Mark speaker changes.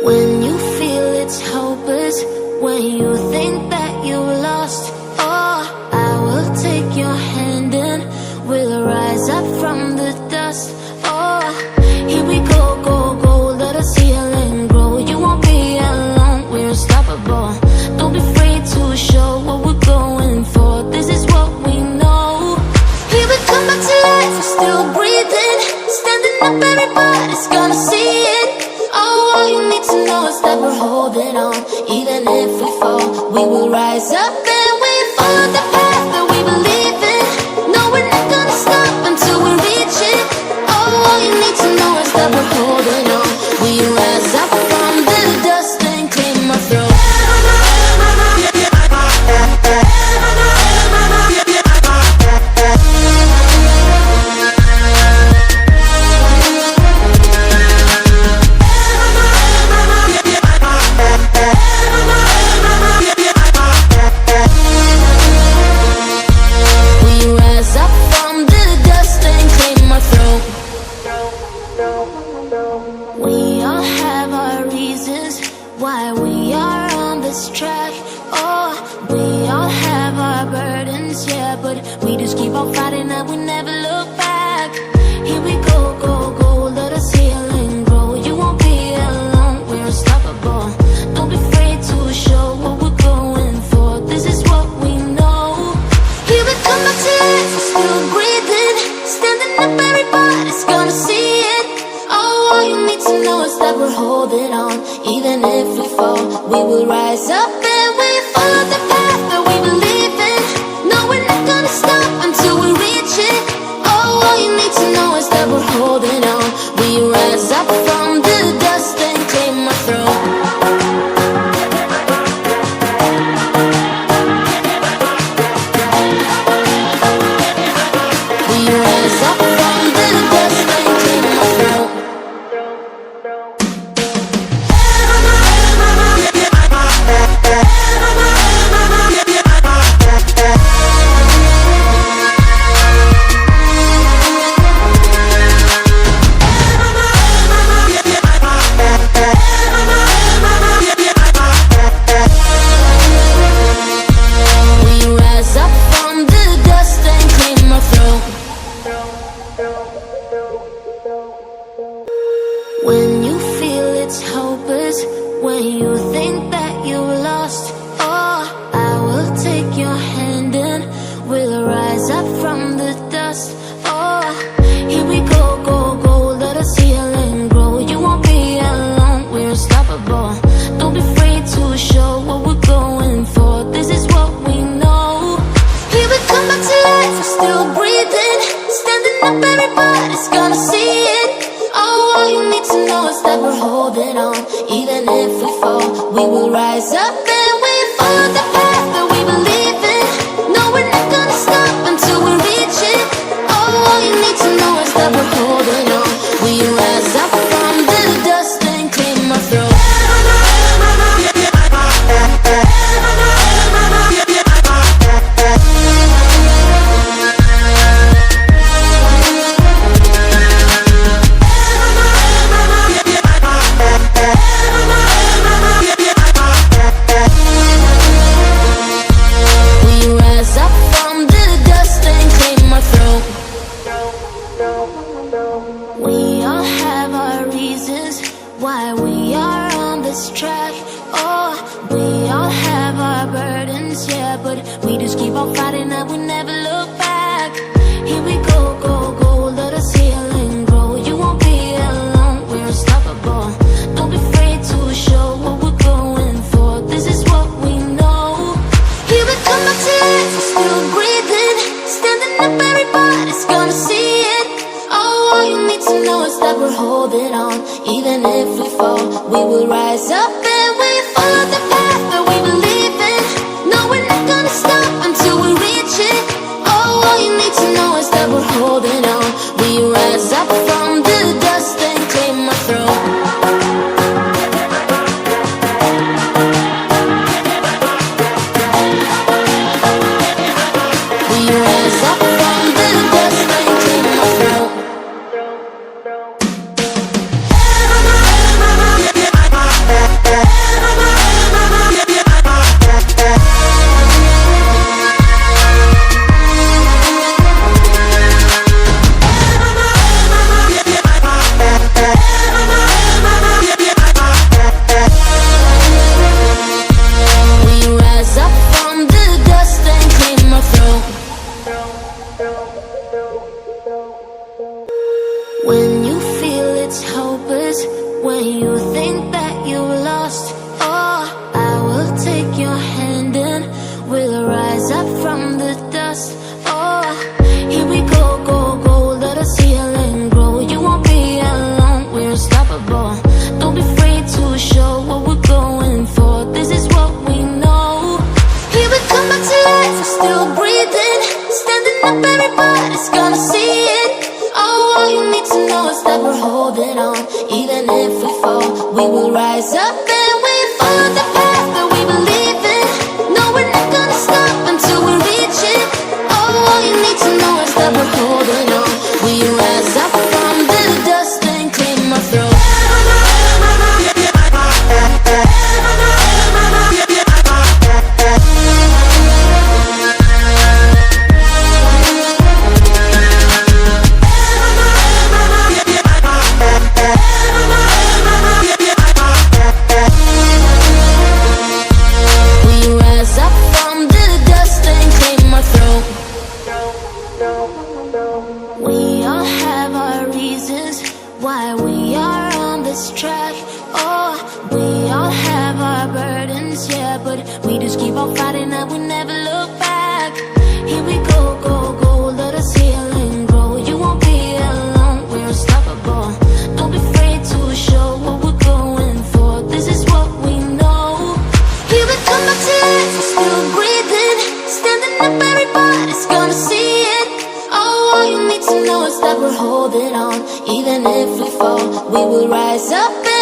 Speaker 1: When you feel it's hopeless, when you think that you lost, oh, I will take your hand and we'll rise up from the dust. Oh, here we go, go, go, let us heal and grow. You won't be alone, we're unstoppable. Don't be afraid to show what we're going for. This is what we know. Here we come back to life, we're still breathing. Standing up, everybody's gonna see it. Oh, all you need to know is that we're holding on. Even if we fall, we will rise up and we follow the path that we believe in. No, we're not gonna stop until we reach it. Oh, all you need to know is that we're holding on. We rise up from the dust and clean my throat. We all have our reasons why we are on this track. Oh, we all have our burdens, yeah, but we just keep on fighting and we never look back. Here we go, go, go, let us heal and grow. You won't be alone, we're unstoppable. Don't be afraid to show what we're going for. This is what we know. Here we come back to life, we're still breathing. Standing up, everybody's gonna see it. All you need to know is that we're holding on. Even if we fall, we will rise up and we follow the path that we believe in. No, we're not gonna stop until we reach it. Oh, all you need to know is that we're holding on. We rise up from the dust and clean my throat. We rise up from the dust and clean my throat. When you feel it's hopeless, when you think that you lost, oh, I will take your hand and we'll rise up from the dust. Oh, here we go, go, go, let us heal and grow. You won't be alone, we're unstoppable. Don't be afraid to show what we're going for. This is what we know. Here we come back to life, we're still breathing. Standing up, everybody's gonna see it. Oh, all you need to know is that we're holding on. Even if we fall, we will rise up and we follow the path that we believe in. No, we're not gonna stop until we reach it. Oh, all you need to know is that we're holding on. We rise up from the dust and clean my throat. We all have our reasons why we are on this track. Oh, we all have our burdens, yeah, but we just keep on fighting and we never look back. Here we go, go, go, let us heal and grow. You won't be alone, we're unstoppable. Don't be afraid to show what we're going for. This is what we know. Here we come back to life, we're still breathing. Standing up, everybody's gonna see it. Oh, all you need to know is that we're holding on. Even if we fall, we will rise up and we follow the path that we believe in. No, we're not gonna stop until we reach it. Oh, all you need to know is that we're holding on. We rise up from the dust and clean my throat. We rise up from the dust and clean my throat. you lost. Oh, I will take your hand and we'll rise up from the dust. Oh, here we go, go, go, let us heal and grow. You won't be alone, we're unstoppable. Don't be afraid to show what we're going for. This is what we know. Here we come back to life, we're still breathing. Standing up, everybody's gonna see it. Oh, all you need to know is that we're holding on. Even if we fall, we will rise up and we follow the path that we believe in. No, we're not gonna stop until we reach it. Oh, all you need to know is that we're holding on. We rise up from the dust and clean my throat. We all have our reasons why we are on this track. Oh, we all have our burdens, yeah, but we just keep on fighting and we never look back. Here we go, go, go, let us heal and grow. You won't be alone, we're unstoppable. Don't be afraid to show what we're going for. This is what we know. Here we come back to life, we're still breathing. Standing up, everybody's gonna see it. All you need to know is that we're holding on. Even if we fall, we will rise up.